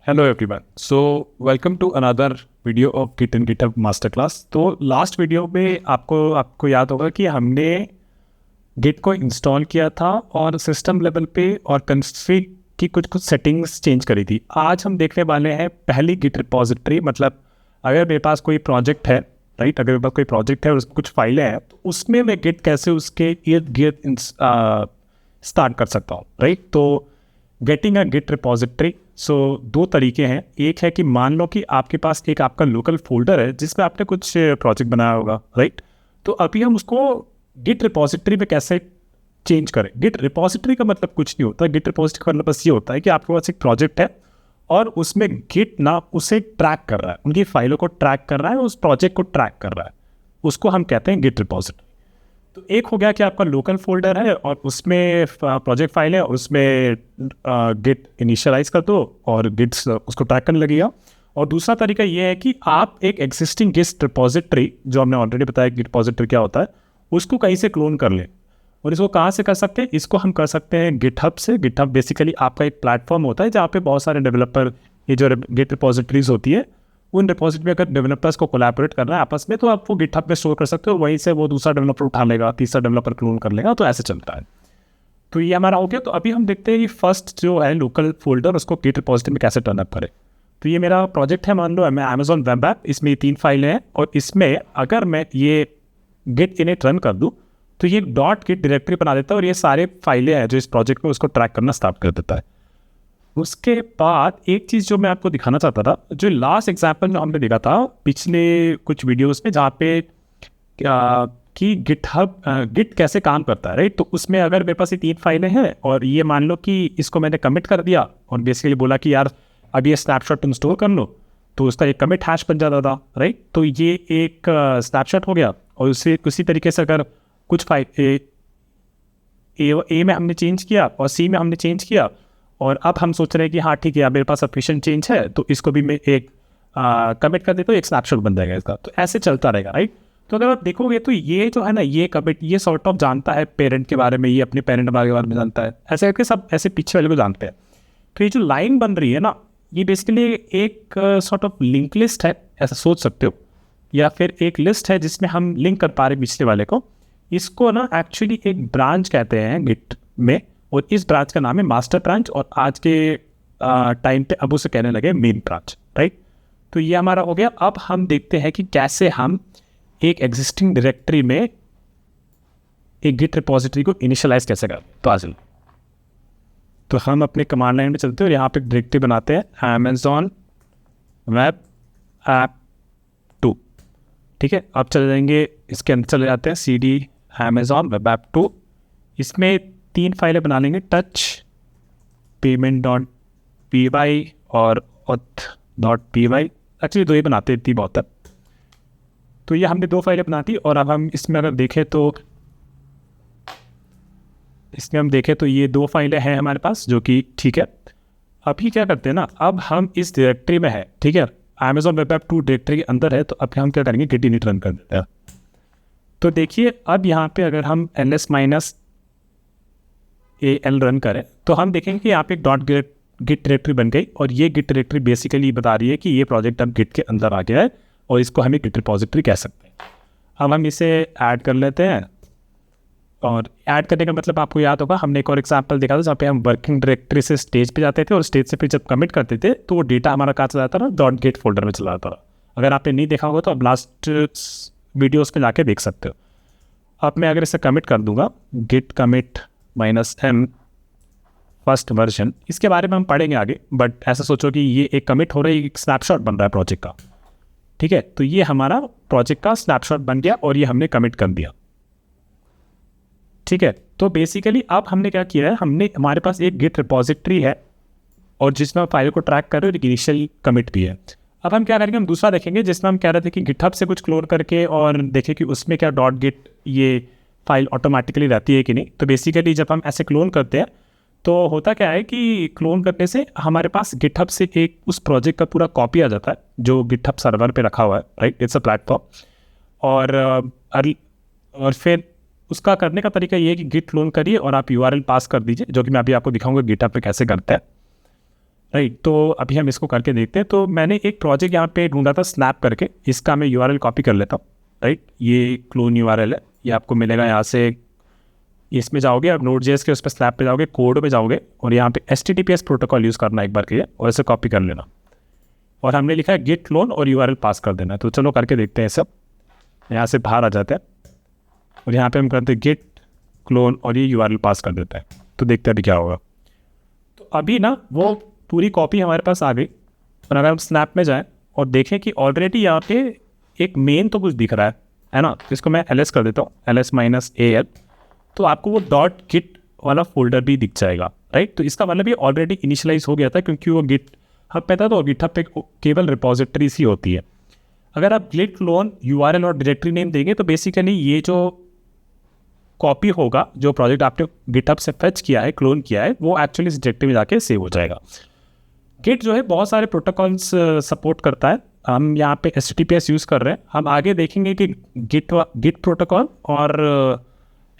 Hello everyone, so welcome to another video of Git and GitHub master class. तो last video में आपको याद होगा कि हमने गिट को इंस्टॉल किया था और सिस्टम लेवल पे और कॉन्फ़िग की कुछ सेटिंग्स चेंज करी थी। आज हम देखने वाले हैं पहली गिट रिपॉजिटरी। मतलब अगर मेरे पास कोई प्रोजेक्ट है, राइट, अगर मेरे पास कोई प्रोजेक्ट है और उसमें कुछ फाइलें हैं, तो उसमें मैं गिट कैसे उसके इर्द गिर्द स्टार्ट कर सकता हूँ, राइट। तो गेटिंग अ गिट रिपॉजिटरी, सो दो तरीके हैं। एक है कि मान लो कि आपके पास एक आपका लोकल फोल्डर है जिसमें आपने कुछ प्रोजेक्ट बनाया होगा, राइट। तो अभी हम उसको गिट रिपॉजिटरी में कैसे चेंज करें। गिट रिपॉजिटरी का मतलब कुछ नहीं होता। गिट रिपॉजिटरी का मतलब बस ये होता है कि आपके पास एक प्रोजेक्ट है और उसमें गिट ना उसे ट्रैक कर रहा है, उनकी फाइलों को ट्रैक कर रहा है, उस प्रोजेक्ट को ट्रैक कर रहा है, उसको हम कहते हैं गिट रिपॉजिटरी। तो एक हो गया कि आपका लोकल फोल्डर है और उसमें प्रोजेक्ट फाइल है, उसमें गिट इनिशियलाइज कर दो और गिट्स उसको ट्रैक करने लगेगा। और दूसरा तरीका ये है कि आप एक एग्जिस्टिंग गिट रिपॉजिटरी, जो हमने ऑलरेडी बताया गिट रिपॉजिटरी क्या होता है, उसको कहीं से क्लोन कर लें। और इसको कहाँ से कर सकते हैं? इसको हम कर सकते हैं गिटहब से। गिटहब बेसिकली आपका एक प्लेटफॉर्म होता है जहाँ पे बहुत सारे डेवलपर, ये जो गिट रिपॉजिटरीज होती है, उन रिपॉजिटरी में अगर डेवलपर्स को कोलैबोरेट करना है आपस में, तो आप वो गिटहब में स्टोर कर सकते हो। वहीं से वो दूसरा डेवलपर उठा लेगा, तीसरा डेवलपर क्लोन कर लेगा, तो ऐसे चलता है। तो ये हमारा हो गया। तो अभी हम देखते हैं कि फर्स्ट जो है लोकल फोल्डर, उसको गिट रिपॉजिटरी में कैसे टर्न अप करें। तो ये मेरा प्रोजेक्ट है, मान लो मैं अमेजॉन वेब ऐप, इसमें 3 फाइलें हैं और इसमें अगर मैं ये गिट इनिट रन कर दूँ तो ये डॉट गिट डायरेक्टरी बना देता है और ये सारे फाइलें हैं जो इस प्रोजेक्ट में, उसको ट्रैक करना स्टार्ट कर देता है। उसके बाद एक चीज़ जो मैं आपको दिखाना चाहता था, जो लास्ट एग्जाम्पल जो हमने देखा था पिछले कुछ वीडियोस में, जहाँ पे कि गिट कैसे काम करता है, राइट। तो उसमें अगर मेरे पास ये 3 फाइलें हैं और ये मान लो कि इसको मैंने कमिट कर दिया और बेसिकली बोला कि यार अब ये स्नैपशॉट तुम स्टोर कर लो, तो उसका एक कमिट हैश बन जाता था, राइट। तो ये एक स्नैपशॉट हो गया। और उसी तरीके से अगर कुछ फाइल ए में हमने चेंज किया और सी में हमने चेंज किया और अब हम सोच रहे हैं कि हाँ ठीक है, अब मेरे पास सफिशिएंट चेंज है, तो इसको भी मैं एक कमिट कर देता हूँ, एक स्नैपशॉट बन जाएगा इसका। तो ऐसे चलता रहेगा, राइट। तो अगर आप देखोगे तो ये जो है ना, ये कमिट, ये सॉर्ट ऑफ जानता है पेरेंट के बारे में, ये अपने पेरेंट के बारे में जानता है, ऐसे करके सब ऐसे पीछे वाले को जानते हैं। तो ये जो लाइन बन रही है ना, ये बेसिकली एक सॉर्ट ऑफ लिंक लिस्ट है, ऐसा सोच सकते हो, या फिर एक लिस्ट है जिसमें हम लिंक कर पा रहे पिछले वाले को। इसको ना एक्चुअली एक ब्रांच कहते हैं गिट में, और इस ब्रांच का नाम है मास्टर ब्रांच, और आज के टाइम पे अब उसे कहने लगे मेन ब्रांच, राइट। तो ये हमारा हो गया। अब हम देखते हैं कि कैसे हम एक एग्जिस्टिंग डायरेक्टरी में एक गिट रिपॉजिटरी को इनिशियलाइज कैसे करें। तो आज तो हम अपने कमांड लाइन में चलते हैं और यहाँ पे डायरेक्टरी बनाते हैं अमेजॉन वेब ऐप 2, ठीक है। अब चले जाएंगे, इसके अंदर चले जाते हैं cd अमेजॉन वेब ऐप 2। इसमें 3 फाइलें बना लेंगे, टच, payment.py और auth.py। एक्चुअली 2 ही बनाते हैं, इतनी बहुत है। तो ये हमने 2 फाइलें बना दी। और अब हम इसमें अगर देखें तो ये 2 फाइलें हैं हमारे पास, जो कि ठीक है। अभी क्या करते हैं ना, अब हम इस डायरेक्टरी में है, ठीक है, अमेजॉन वेब ऐप 2 डायरेक्टरी के अंदर है। तो अब हम क्या करेंगे, गिट इनिट रन कर देते हैं। तो देखिए अब यहाँ पे अगर हम ls-al रन करें तो हम देखेंगे कि यहाँ पे एक डॉट गिट डायरेक्टरी बन गई, और ये गिट डायरेक्टरी बेसिकली बता रही है कि ये प्रोजेक्ट अब गिट के अंदर आ गया है और इसको हमें गिट रिपॉजिटरी कह सकते हैं। अब हम इसे ऐड कर लेते हैं, और ऐड करने का मतलब आपको याद होगा, हमने एक और एग्जांपल देखा था जहाँ पे हम वर्किंग डायरेक्टरी से स्टेज पे जाते थे और स्टेज से फिर जब कमिट करते थे तो वो डेटा हमारा कहाँ चला जाता था, डॉट गिट फोल्डर में चला जाता था। अगर आपने नहीं देखा होगा तो आप लास्ट वीडियोज़ पे जाके देख सकते हो। अब मैं अगर इसे कमिट कर दूंगा, Git commit -m first version, इसके बारे में हम पढ़ेंगे आगे, बट ऐसा सोचो कि ये एक कमिट हो रही है, एक स्नैपशॉट बन रहा है प्रोजेक्ट का, ठीक है। तो ये हमारा प्रोजेक्ट का स्नैपशॉट बन गया और ये हमने कमिट कर दिया, ठीक है। तो बेसिकली अब हमने क्या किया है, हमारे पास एक गिट रिपॉजिटरी है और जिसमें फाइल को ट्रैक कर रहे हो, इनिशियल कमिट भी है। अब हम क्या करेंगे, हम दूसरा देखेंगे जिसमें हम कह रहे थे कि गिटहब से कुछ क्लोन करके और देखें कि उसमें क्या डॉट गिट ये फाइल ऑटोमेटिकली रहती है कि नहीं। तो बेसिकली जब हम ऐसे क्लोन करते हैं तो होता क्या है कि क्लोन करने से हमारे पास गिटहब से एक उस प्रोजेक्ट का पूरा कॉपी आ जाता है जो गिटहब सर्वर पे रखा हुआ है, राइट, इट्स अ प्लेटफॉर्म। और फिर उसका करने का तरीका ये है कि गिट क्लोन करिए और आप URL पास कर दीजिए, जो कि मैं अभी आपको दिखाऊंगा गिटहब पे कैसे करते हैं। राइट। तो अभी हम इसको करके देखते हैं। तो मैंने एक प्रोजेक्ट यहाँ पे ढूंढा था स्नैप करके, इसका मैं यूआरएल कॉपी कर लेता हूँ। राइट, ये क्लोन यूआरएल है, ये आपको मिलेगा यहाँ से। इसमें जाओगे आप Node.js के, उस पर स्नैप पे जाओगे, कोड पे जाओगे और यहाँ पे HTTPS प्रोटोकॉल यूज़ करना एक बार के लिए और इसे कॉपी कर लेना। और हमने लिखा है गिट क्लोन और यूआरएल पास कर देना है। तो चलो करके देखते हैं सब। यहाँ से बाहर आ जाते हैं और यहाँ पे हम करते हैं गिट क्लोन और ये यूआरएल पास कर देते हैं। तो देखते हैं अभी क्या होगा। तो अभी ना वो पूरी कॉपी हमारे पास आ गई। और अगर हम स्नैप में जाएं और देखें कि ऑलरेडी यहाँ पे एक मेन तो कुछ दिख रहा है ना। तो इसको मैं ls कर देता हूँ, ls-al। तो आपको वो .git वाला फोल्डर भी दिख जाएगा। राइट, तो इसका मतलब ये ऑलरेडी इनिशियलाइज हो गया था, क्योंकि वो गिट हब पे था। तो गिट हब पे केवल रिपोजिटरीज ही होती है। अगर आप गिट क्लोन यूआरएल और डायरेक्टरी नेम देंगे तो बेसिकली ये जो कॉपी होगा, जो प्रोजेक्ट आपने गिटहब से फेच किया है, क्लोन किया है, वो एक्चुअली इस डायरेक्टरी में जाके सेव हो जाएगा। गिट जो है बहुत सारे प्रोटोकॉल्स सपोर्ट करता है। हम यहाँ पे HTTPS यूज़ कर रहे हैं। हम आगे देखेंगे कि गिट प्रोटोकॉल और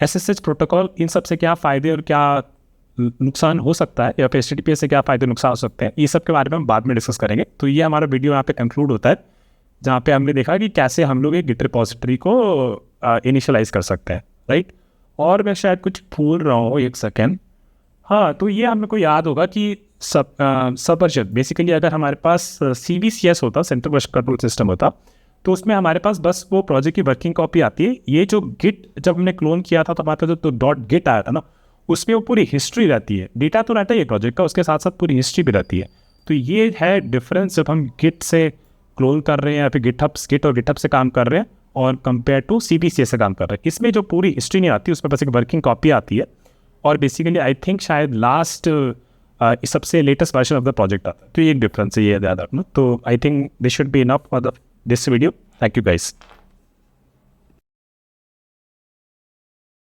SSH प्रोटोकॉल, इन सब से क्या फ़ायदे और क्या नुकसान हो सकता है, या फिर HTTPS से क्या फ़ायदे नुकसान हो सकते हैं, ये सब के बारे में हम बाद में डिस्कस करेंगे। तो ये हमारा वीडियो यहाँ पे कंक्लूड होता है, जहाँ पे हमने देखा कि कैसे हम लोग एक गिट रिपोजिटरी को इनिशियलाइज कर सकते हैं। राइट, और मैं शायद कुछ भूल रहा हूँ, एक सेकेंड। हाँ, तो ये हम लोग को याद होगा कि सबवर्जन बेसिकली अगर हमारे पास CVCS होता, सेंट्रल वर्जन कंट्रोल सिस्टम होता, तो उसमें हमारे पास बस वो प्रोजेक्ट की वर्किंग कॉपी आती है। ये जो गिट जब हमने क्लोन किया था तो हमारे पास जो .git आया था ना, उसमें वो पूरी हिस्ट्री रहती है। डेटा तो रहता है ये प्रोजेक्ट का, उसके साथ साथ पूरी हिस्ट्री भी रहती है। तो ये है डिफरेंस जब हम गिट से क्लोन कर रहे हैं या फिर गिट और गिटहब से काम कर रहे हैं और कंपेयर टू CVCS से काम कर रहे हैं। इसमें जो पूरी हिस्ट्री नहीं आती, उसमें बस एक वर्किंग कॉपी आती है। और बेसिकली आई थिंक शायद लास्ट सबसे latest version of the project आता है। तो ये एक डिफरेंस है, ये याद रखना। तो I think this should be enough for this video. Thank you guys.